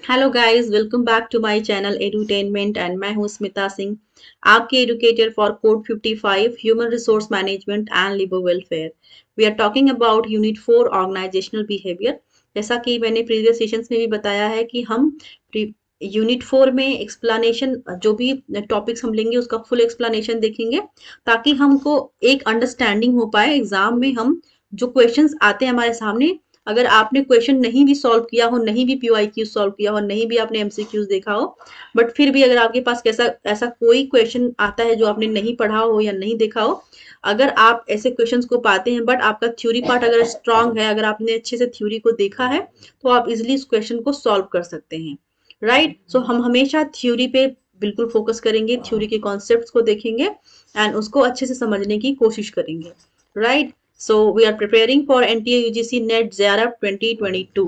Hello guys, welcome back to my channel edutainment and मैं हूं स्मिता सिंह, आपके educator for code 55 human resource management and labour welfare. We are talking about unit 4 organisational behaviour. जैसा कि मैंने previous sessions में भी बताया है कि हम यूनिट 4 में एक्सप्लेनेशन, जो भी टॉपिक्स हम लेंगे उसका फुल एक्सप्लेनेशन देखेंगे ताकि हमको एक अंडरस्टैंडिंग हो पाए एग्जाम में। हम जो क्वेश्चंस आते हैं हमारे सामने, अगर आपने क्वेश्चन नहीं भी सॉल्व किया हो, नहीं भी पीवाईक्यू सॉल्व किया हो, नहीं भी आपने एमसीक्यूज देखा हो, बट फिर भी अगर आपके पास कैसा ऐसा कोई क्वेश्चन आता है जो आपने नहीं पढ़ा हो या नहीं देखा हो, अगर आप ऐसे क्वेश्चंस को पाते हैं बट आपका थ्योरी पार्ट अगर स्ट्रांग है, अगर आपने अच्छे से थ्योरी को देखा है, तो आप इजिली इस क्वेश्चन को सॉल्व कर सकते हैं। राइट, सो हम हमेशा थ्योरी पे बिल्कुल फोकस करेंगे, थ्योरी के कॉन्सेप्ट्स को देखेंगे एंड उसको अच्छे से समझने की कोशिश करेंगे। Right, so we are preparing for NTA UGC NET JRF 2022।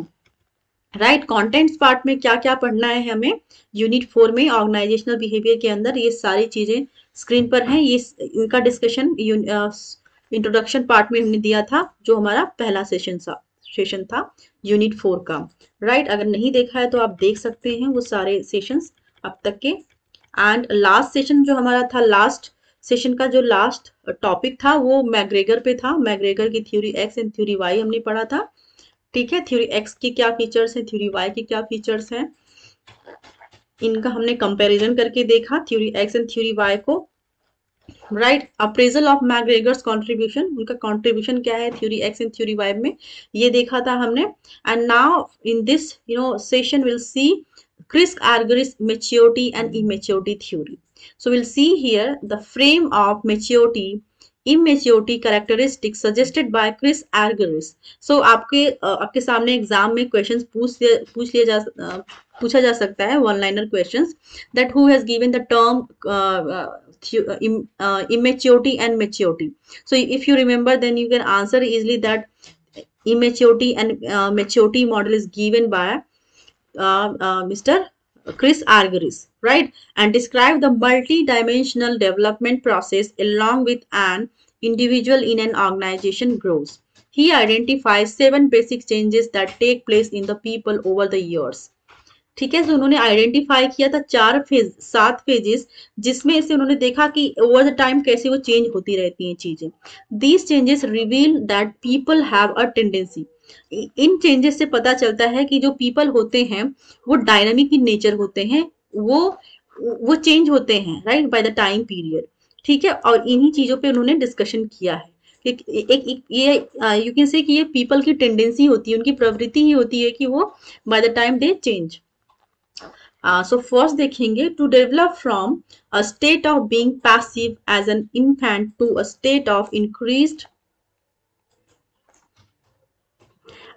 Right, contents part में क्या क्या पढ़ना है हमें यूनिट 4 में ऑर्गेनाइजेशनल बिहेवियर के अंदर, ये सारी चीजें स्क्रीन पर हैं। ये इनका डिस्कशन इंट्रोडक्शन पार्ट में हमने दिया था, जो हमारा पहला सेशन था यूनिट 4 का। राइट, अगर नहीं देखा है तो आप देख सकते हैं वो सारे सेशंस अब तक के। एंड लास्ट सेशन जो हमारा था, लास्ट सेशन का जो लास्ट टॉपिक था वो मैग्रेगर पे था। मैग्रेगर की theory X and theory Y हमने पढ़ा था। ठीक है, थ्योरी एक्स की क्या फीचर्स हैं, थ्योरी वाई की क्या फीचर्स हैं, इनका हमने कंपैरिजन करके देखा, theory X and theory Y को। Right, appraisal of McGregor's contribution, उनका कंट्रीब्यूशन क्या है theory X and theory Y में, ये देखा था हमने। And now in this session will see Chris-Argyris maturity and immaturity theory. So we'll see here the frame of maturity, immaturity characteristics suggested by Chris-Argyris. So आपके सामने exam में questions पूछा जा सकता है, one liner questions, that who has given the term immaturity and maturity. So if you remember, then you can answer easily that immaturity and maturity model is given by Mr. Chris-Argyris, right? And describe the multi-dimensional development process along with an individual in an organization grows. He identifies 7 basic changes that take place in the people over the years. ठीक है, तो उन्होंने identify किया था 7 phases, जिसमें से उन्होंने देखा कि ओवर द टाइम कैसे वो चेंज होती रहती हैं चीजें। These changes reveal that people have a tendency. In changes से पता चलता है कि जो पीपल होते हैं वो डायनामिक इन नेचर होते हैं, वो चेंज होते हैं right by the time period. ठीक है, और इन्हीं चीजों पे उन्होंने डिस्कशन किया है। एक ये यू कैन से कि ये पीपल की टेंडेंसी होती है, उनकी प्रवृत्ति ही होती है कि वो by the time they change. So first देखेंगे, to develop from a state of being passive as an infant to a state of increased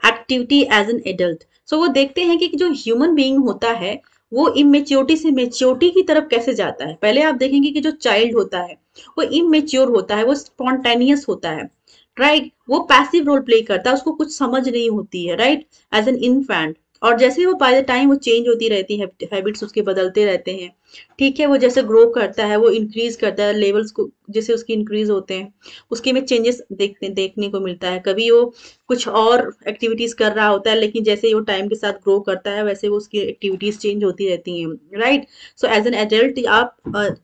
activity as an adult. So वो देखते हैं कि जो ह्यूमन बीइंग होता है वो इमेच्योरिटी से मेच्योरिटी की तरफ कैसे जाता है। पहले आप देखेंगे कि जो चाइल्ड होता है वो इमेच्योर होता है, वो स्पॉन्टेनियस होता है, राइट, वो पैसिव रोल प्ले करता है, उसको कुछ समझ नहीं होती है, राइट, एज एन इन्फेंट। और जैसे वो बाय द टाइम वो चेंज होती रहती है, हैबिट्स उसके बदलते रहते हैं। ठीक है, वो जैसे ग्रो करता है, वो इंक्रीज करता है, लेवल्स को जैसे उसके इंक्रीज होते हैं उसके में चेंजेस देखने को मिलता है। कभी वो कुछ और एक्टिविटीज कर रहा होता है, लेकिन जैसे वो टाइम के साथ ग्रो करता है वैसे वो उसकी एक्टिविटीज चेंज होती रहती हैं। Right, so as an adult आप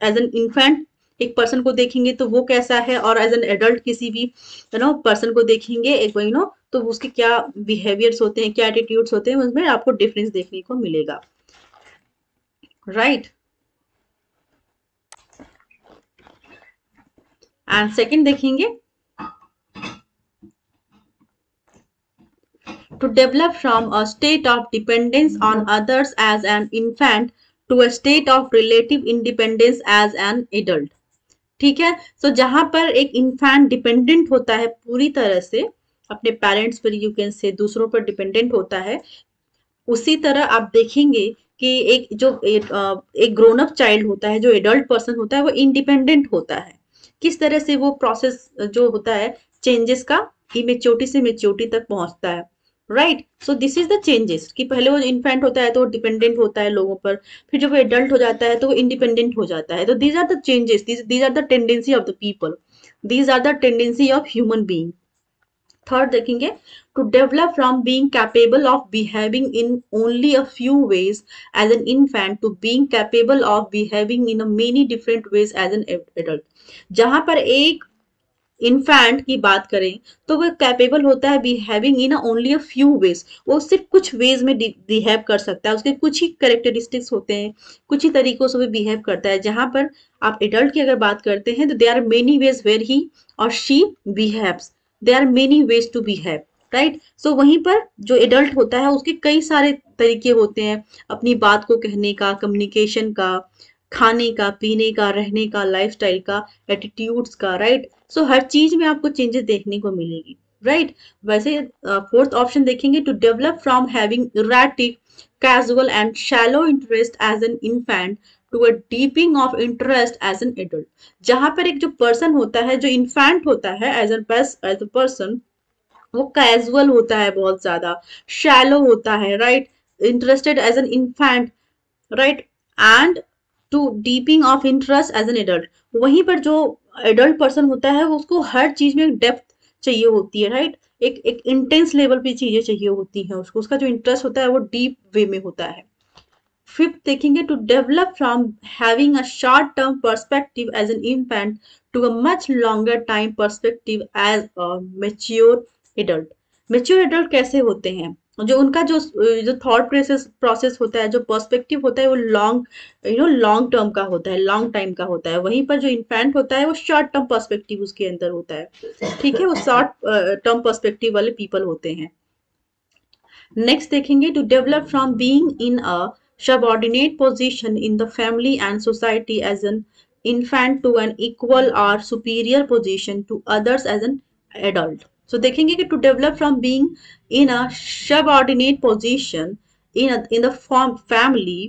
एज एन इन्फेंट एक पर्सन को देखेंगे तो वो कैसा है, और एज एन एडल्ट किसी भी पर्सन को देखेंगे एक तो उसके क्या बिहेवियर्स होते हैं, क्या एटीट्यूड्स होते हैं, उसमें आपको डिफरेंस देखने को मिलेगा। राइट, एंड सेकंड देखेंगे, to develop from a state of dependence on others as an infant to a state of relative independence as an adult। ठीक है, सो जहां पर एक इन्फेंट डिपेंडेंट होता है पूरी तरह से अपने पेरेंट्स पर, यू कैन से दूसरों पर डिपेंडेंट होता है, उसी तरह आप देखेंगे कि एक ग्रोन अप चाइल्ड होता है, जो एडल्ट पर्सन होता है, वो इंडिपेंडेंट होता है। किस तरह से वो प्रोसेस जो होता है चेंजेस का, इमेच्योरिटी से मेच्योरिटी तक पहुंचता है। Right, so this is the changes कि पहले वो इन्फेंट होता है तो वो डिपेंडेंट होता है लोगों पर, फिर जब वो एडल्ट हो जाता है तो वो इंडिपेंडेंट हो जाता है। तो these are the changes, these are the tendency of the people, these are the tendency of human being. Third देखेंगे to develop from being capable of behaving in only a few ways as an infant to being capable of behaving in a many different ways as an adult. जहां पर एक infant की बात करें तो वो capable होता है behaving in only a few veg, वो सिर्फ कुछ वेज में बिहेव कर सकता है, उसके कुछ ही कैरेक्टरिस्टिक्स होते हैं, कुछ ही तरीकों से वो बिहेव करता है। जहां पर आप एडल्ट की अगर बात करते हैं तो they are many ways where he और she behaves, they are many ways to behave, right. So वहीं पर जो एडल्ट होता है उसके कई सारे तरीके होते हैं अपनी बात को कहने का, कम्युनिकेशन का, खाने का, पीने का, रहने का, लाइफस्टाइल का, एटीट्यूड्स का, राइट। सो हर चीज में आपको चेंजेस देखने को मिलेगी, राइट। वैसे फोर्थ ऑप्शन देखेंगे to develop from having erratic, casual and shallow interest as an infant to a deepening of interest as an adult. जहां पर एक जो पर्सन होता है, जो इन्फेंट होता है एज अ पर्सन, वो कैजुअल होता है बहुत ज्यादा, शैलो होता है, right, interested as an infant, right, and to deepening of interest as an adult. वहीं पर जो एडल्ट पर्सन होता है वो उसको हर चीज में डेप्थ चाहिए होती है, राइट, एक इंटेंस लेवल पे चीजें चाहिए होती हैं उसको, उसका जो इंटरेस्ट होता है वो डीप वे में होता है। फिफ्थ देखेंगे to develop from having a short term perspective as an infant to a much longer time perspective as a mature adult. Mature adult कैसे होते हैं, जो उनका जो थॉट प्रोसेस होता है, जो पर्सपेक्टिव होता है वो लॉन्ग टर्म का होता है, लॉन्ग टाइम का होता है। वहीं पर जो इन्फेंट होता है वो शॉर्ट टर्म पर्सपेक्टिव उसके अंदर होता है, ठीक है, वो शॉर्ट टर्म पर्सपेक्टिव वाले पीपल होते हैं। नेक्स्ट देखेंगे to develop from being in a subordinate position in the family and society as an infant to an equal or superior position to others as an adult. So देखेंगे कि to develop from being in a subordinate position in the family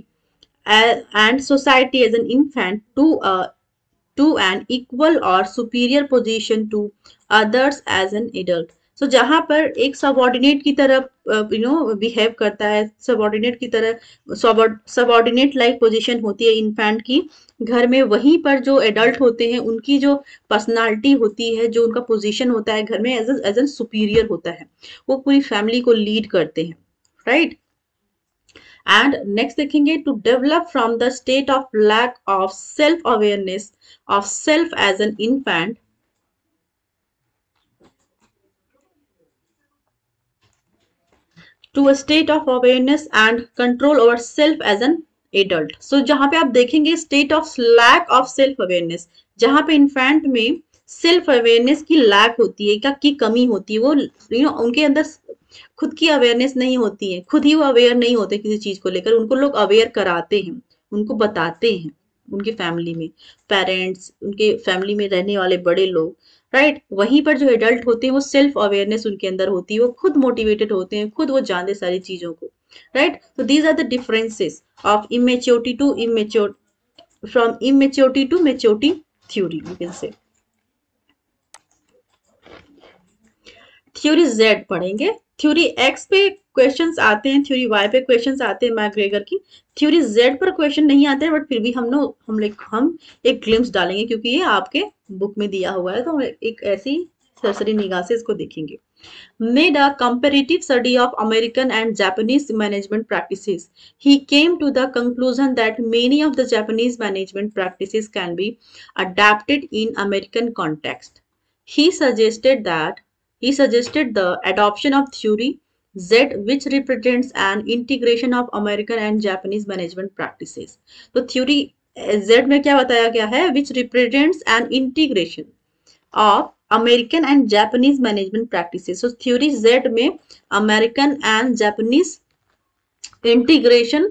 and society as an infant to an equal or superior position to others as an adult. So जहां पर एक subordinate की तरह behave करता है, subordinate की तरह, subordinate like position होती है इन्फेंट की घर में, वहीं पर जो एडल्ट होते हैं उनकी जो पर्सनालिटी होती है, जो उनका पोजीशन होता है घर में एज एन सुपीरियर होता है, वो पूरी फैमिली को लीड करते हैं, राइट। एंड नेक्स्ट देखेंगे to develop from the state of lack of self awareness of self as an infant to a state of awareness and control over self as an adult. So जहां पे आप देखेंगे state of lack of self awareness, जहां पे infant में self awareness की lack होती है, क्या की कमी होती है, वो उनके अंदर खुद की अवेयरनेस नहीं होती है, खुद ही वो अवेयर नहीं होते किसी चीज को लेकर, उनको लोग अवेयर कराते हैं, उनको बताते हैं, उनके फैमिली में पेरेंट्स, उनके फैमिली में रहने वाले बड़े लोग, राइट। वहीं पर जो एडल्ट होते हैं वो सेल्फ अवेयरनेस उनके अंदर होती है, वो खुद मोटिवेटेड होते हैं, खुद वो जानते सारी चीजों को, राइट। तो these are the differences of immaturity to immature, from immaturity to maturity theory you can say. Theory Z पढ़ेंगे, थ्योरी एक्स पे क्वेश्चंस आते हैं, थ्योरी वाई पे क्वेश्चंस आते हैं मैकग्रेगर की, थ्योरी जेड पर क्वेश्चन नहीं आते हैं, बट फिर भी हम एक ग्लिम्स डालेंगे क्योंकि ये आपके बुक में दिया हुआ है, तो हम एक ऐसी सरसरी निगाह से इसको देखेंगे। Made a comparative study of American and Japanese management practices. He came to the conclusion that many of the Japanese management practices can be adapted in American context. He suggested that he suggested the adoption of theory Z, which represents an integration of American and Japanese management practices. तो theory Z में क्या बताया गया है, which represents an integration of American and Japanese management practices. So theory Z में American and Japanese integration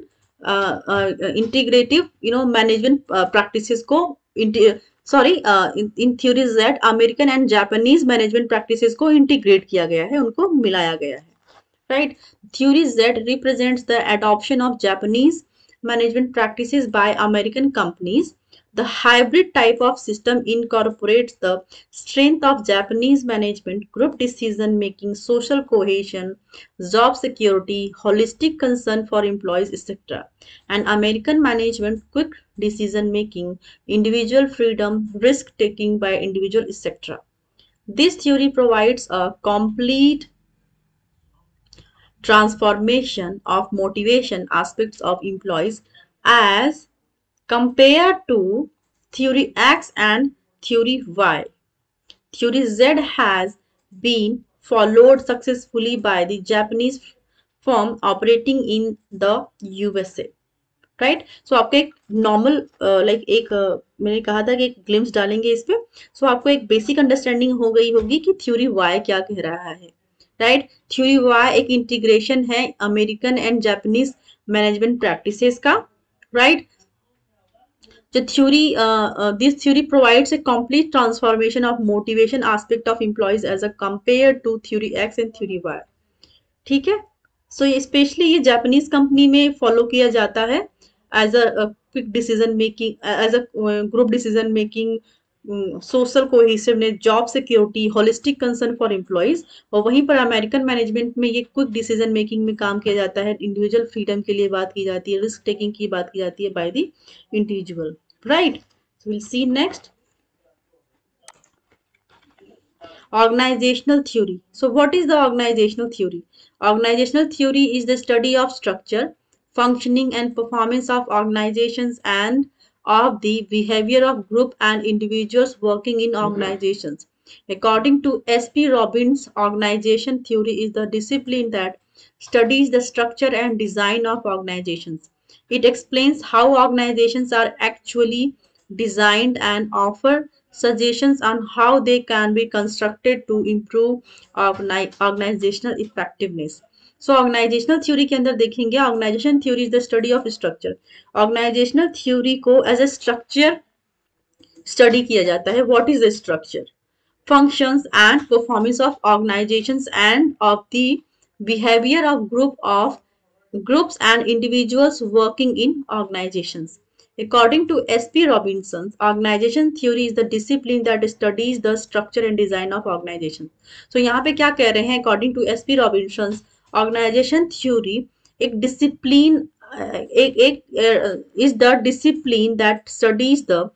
integrative management practices को in theory Z American and Japanese management practices को integrate किया गया है, उनको मिलाया गया है, right. Theory Z represents the adoption of Japanese management practices by American companies. The hybrid type of system incorporates the strength of Japanese management, group decision making, social cohesion, job security, holistic concern for employees, etc. And American management, quick decision making, individual freedom, risk taking by individual, etc. This theory provides a complete transformation of motivation aspects of employees as compared to theory X and theory Y. Theory Z has been followed successfully by the Japanese firm operating in the USA. Right so आपको एक normal like एक मैंने कहा था कि एक glimpse डालेंगे इस पे सो आपको एक बेसिक अंडरस्टैंडिंग हो गई होगी कि थ्योरी वाई क्या कह रहा है राइट थ्योरी वाई एक इंटीग्रेशन है American and Japanese management practices का right the theory this theory provides a complete transformation of motivation aspect of employees as a compared to theory X and theory Y ठीक है so specially ये Japanese company में follow किया जाता है as a quick decision making as a group decision making social cohesiveness job security holistic concern for employees और वहीं पर अमेरिकन मैनेजमेंट में ये क्विक डिसीजन मेकिंग में काम किया जाता है इंडिविजुअल फ्रीडम के लिए बात की जाती है रिस्क टेकिंग की बात की जाती है by the individual right will see next Organizational theory. So what is the organizational theory? Organizational theory is the study of structure, functioning and performance of organizations and of the behavior of group and individuals working in organizations. According to S.P. Robbins, organization theory is the discipline that studies the structure and design of organizations. It explains how organizations are actually designed and offer suggestions on how they can be constructed to improve organizational effectiveness. So organizational theory के अंदर देखेंगे organization theory is the study of structure. Organizational theory को as a structure study किया जाता है. What is the structure? Functions and performance of organizations and of the behavior of groups and individuals working in organizations. According to S.P. Robinson, organization theory is the discipline that studies the structure and design of organization. So यहाँ पे क्या कह रहे हैं according to S.P. Robinson, organization theory एक discipline is the discipline that studies the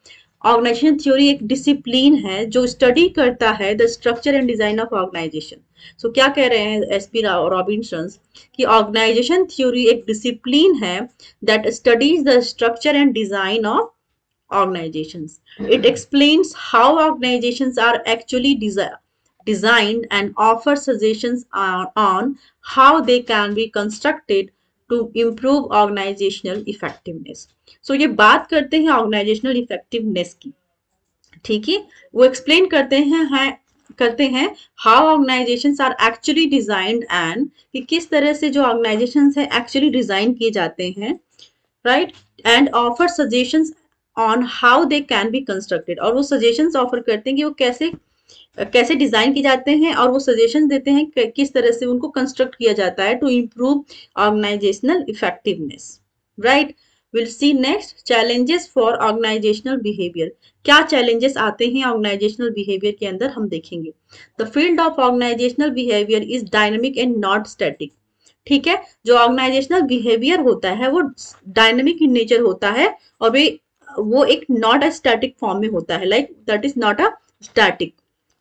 organization theory एक discipline है जो स्टडी करता है the structure and design of organization so क्या कह रहे हैं एसपी रॉबिन्सन कि ऑर्गेनाइजेशन थ्योरी एक डिसिप्लिन है that studies the structure and design of organizations. It explains how organizations are actually designed and offer suggestions on how they can be constructed to improve organizational effectiveness. So ये बात करते हैं organizational effectiveness की ठीक है वो explain करते हैं how organisations are actually designed and कि किस तरह से जो ऑर्गेनाइजेशंस है एक्चुअली डिजाइन किए जाते हैं right and offer suggestions on how they can be constructed और वो सजेशंस ऑफर करते हैं कि वो कैसे डिजाइन किए जाते हैं और वो सजेशन देते हैं कि किस तरह से उनको कंस्ट्रक्ट किया जाता है to improve organisational effectiveness right will see next challenges for organisational behaviour क्या चैलेंजेस आते हैं ऑर्गेनाइजेशनल बिहेवियर के अंदर हम देखेंगे the field of organisational behaviour is dynamic and not static ठीक है जो ऑर्गेनाइजेशनल बिहेवियर होता है वो डायनेमिक इन नेचर होता है और वो एक नॉट अ स्टैटिक फॉर्म में होता है like that is not a static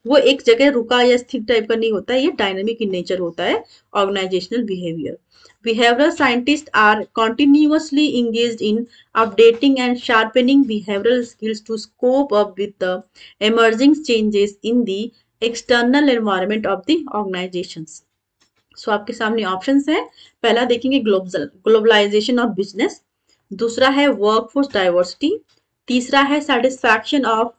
वो एक जगह रुका या स्थिर टाइप का नहीं होता है ये डायनेमिक इन नेचर होता है organisational behaviour behavioral scientists are continuously engaged in updating and sharpening behavioral skills to cope up with the emerging changes in the external environment of the organizations. So आपके सामने options हैं पहला देखेंगे globalisation of business दूसरा है workforce diversity तीसरा है satisfaction of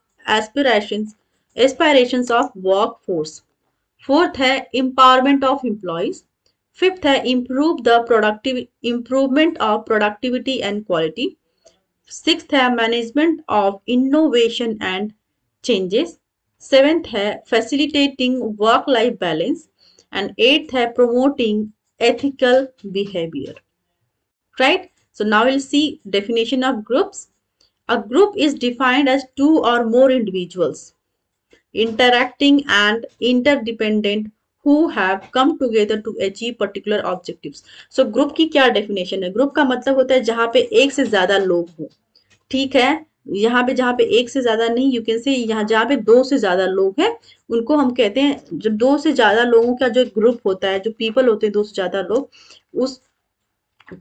aspirations of workforce fourth है एम्पावरमेंट ऑफ एम्प्लॉयज फिफ्थ है improvement of productivity and quality sixth है management of innovation and changes seventh है facilitating work life balance and eighth है promoting ethical behavior right so now we'll see definition of groups a group is defined as two or more individuals interacting and interdependent who have come together to achieve particular objectives so group की क्या definition है group का मतलब होता है जहां पे एक से ज्यादा लोग हो ठीक है यहाँ पे जहाँ पे एक से ज्यादा नहीं, यू कैन से यहाँ जहाँ पे दो से ज्यादा लोग हैं उनको हम कहते हैं, जब दो से ज्यादा लोगों का जो ग्रुप होता है, जो पीपल होते हैं दो से ज्यादा लोग, उस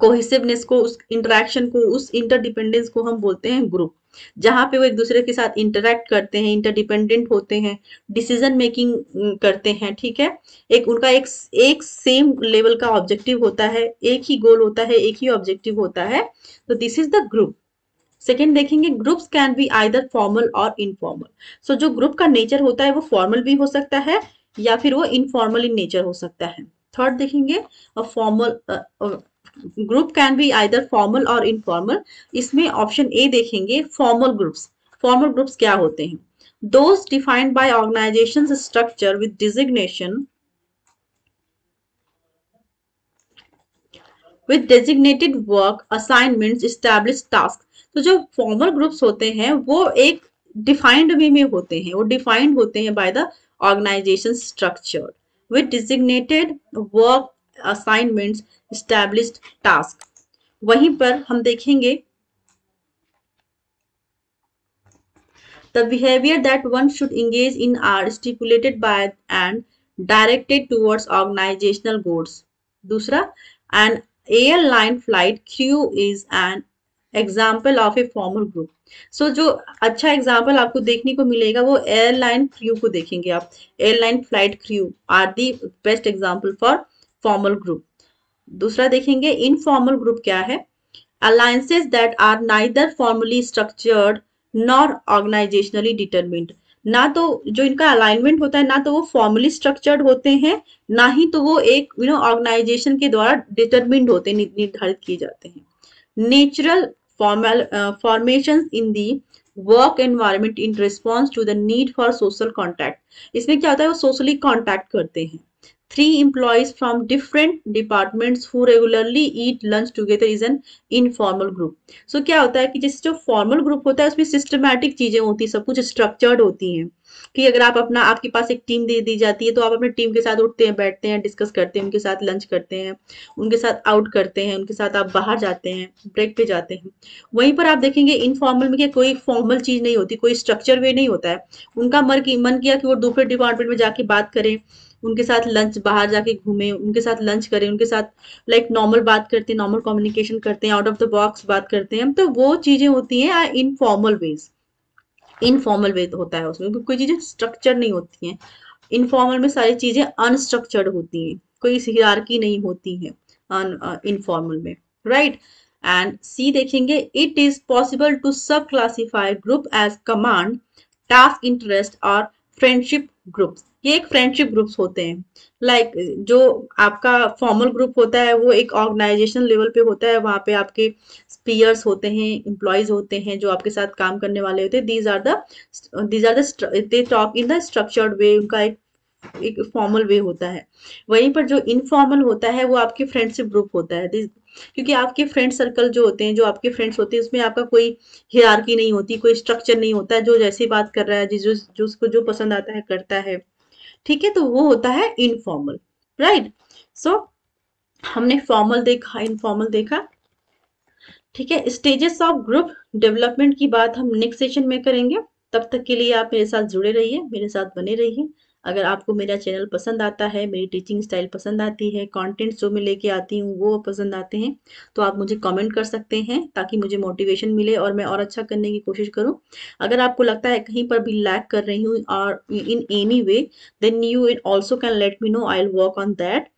कोहिसिवनेस को, उस इंटरेक्शन को, उस इंटरडिपेंडेंस को हम बोलते हैं ग्रुप। जहाँ पे वो एक दूसरे के साथ इंटरेक्ट करते हैं, इंटरडिपेंडेंट होते हैं, डिसीजन मेकिंग करते हैं, ठीक है। एक उनका एक सेम लेवल का ऑब्जेक्टिव होता है, एक ही गोल होता है, एक ही ऑब्जेक्टिव होता है, तो this is the group. Second देखेंगे, groups can be either formal और इनफॉर्मल। सो जो ग्रुप का नेचर होता है वो फॉर्मल भी हो सकता है या फिर वो इनफॉर्मल इन नेचर हो सकता है। थर्ड देखेंगे, formal group can be either formal और इनफॉर्मल। इसमें ऑप्शन ए देखेंगे, फॉर्मल ग्रुप्स। फॉर्मल ग्रुप्स क्या होते हैं? Those defined by organisation structure with designation, with designated work assignments, established tasks। तो जो फॉर्मल ग्रुप्स होते हैं वो एक डिफाइंड वे में होते हैं, वो डिफाइंड होते हैं by the organisation structure with designated work assignments, established task। वहीं पर हम देखेंगे, the behavior that one should engage in are stipulated by and directed towards organizational goals। दूसरा, an airline flight crew is an example of a formal group. So जो अच्छा example आपको देखने को मिलेगा वो एयरलाइन क्रू को देखेंगे आप। Airline flight crew are the best example for formal group. दूसरा देखेंगे, इनफॉर्मल ग्रुप क्या है? Alliances that are neither formally structured nor organisationally determined. ना तो जो इनका अलाइनमेंट होता है, ना तो वो फॉर्मली स्ट्रक्चर्ड होते हैं, ना ही तो वो एक ऑर्गेनाइजेशन के द्वारा डिटरमिन्ड होते हैं, निर्धारित किए जाते हैं। Natural formations in the work environment in response to the need for social contact। इसमें क्या होता है, वो सोशली कॉन्टैक्ट करते हैं। Three employees from different departments who regularly eat lunch together is an informal group। So क्या होता है कि जैसे जो फॉर्मल ग्रुप होता है उसमें सिस्टमैटिक चीजें होती है, सब कुछ स्ट्रक्चर्ड होती हैं, कि अगर आप अपना, आपके पास एक टीम दे दी जाती है तो आप अपने टीम के साथ उठते हैं, बैठते हैं, डिस्कस करते हैं, उनके साथ लंच करते हैं, उनके साथ आउट करते हैं, उनके साथ आप बाहर जाते हैं, ब्रेक पे जाते हैं। वहीं पर आप देखेंगे इनफॉर्मल में क्या कोई फॉर्मल चीज नहीं होती, कोई स्ट्रक्चर वे नहीं होता है। उनका मन किया कि वो दूसरे डिपार्टमेंट में जाके बात करें, उनके साथ लंच, बाहर जाके घूमें, उनके साथ लंच करें, उनके साथ लाइक नॉर्मल बात करते हैं, नॉर्मल कम्युनिकेशन करते हैं, आउट ऑफ द बॉक्स बात करते हैं, तो वो चीजें होती हैं इनफॉर्मल वेज। इनफॉर्मल वे होता है उसमें, कोई चीजें स्ट्रक्चर नहीं होती हैं। इनफॉर्मल में सारी चीजें अनस्ट्रक्चर्ड होती हैं, कोई हियरार्की नहीं होती है इनफॉर्मल में, राइट। एंड सी देखेंगे, it is possible to sub classify group as command, task, interest और फ्रेंडशिप ग्रुप्स। ये एक फ्रेंडशिप ग्रुप्स होते हैं। लाइक जो आपका फॉर्मल ग्रुप होता है वो एक ऑर्गेनाइजेशन लेवल पे होता है, वहां पे आपके पीयर्स होते हैं, एम्प्लॉयज होते हैं जो आपके साथ काम करने वाले होते हैं। They talk in the structured way, उनका एक फॉर्मल वे होता है। वहीं पर जो इनफॉर्मल होता है वो आपके फ्रेंडशिप ग्रुप होता है। क्योंकि आपके फ्रेंड सर्कल जो होते हैं, जो आपके फ्रेंड्स होते हैं, उसमें आपका कोई हियरार्की नहीं होती, कोई स्ट्रक्चर नहीं होता है, जो जैसी बात कर रहा है, जो उसको जो पसंद आता है करता है, ठीक है। तो वो होता है इनफॉर्मल, राइट। सो हमने फॉर्मल देखा, इनफॉर्मल देखा, ठीक है। स्टेजेस ऑफ ग्रुप डेवलपमेंट की बात हम नेक्स्ट सेशन में करेंगे। तब तक के लिए आप मेरे साथ जुड़े रहिए, मेरे साथ बने रहिए। अगर आपको मेरा चैनल पसंद आता है, मेरी टीचिंग स्टाइल पसंद आती है, कंटेंट्स जो मैं लेके आती हूँ वो पसंद आते हैं, तो आप मुझे कमेंट कर सकते हैं ताकि मुझे मोटिवेशन मिले और मैं और अच्छा करने की कोशिश करूँ। अगर आपको लगता है कहीं पर भी लैक कर रही हूँ और in any way, then you also can let me know, I will work on that.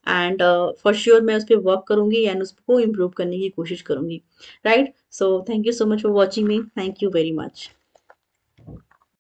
And for sure मैं उस पर वर्क करूंगी एंड उसको इम्प्रूव करने की कोशिश करूंगी, right. So thank you so much for watching me, thank you very much.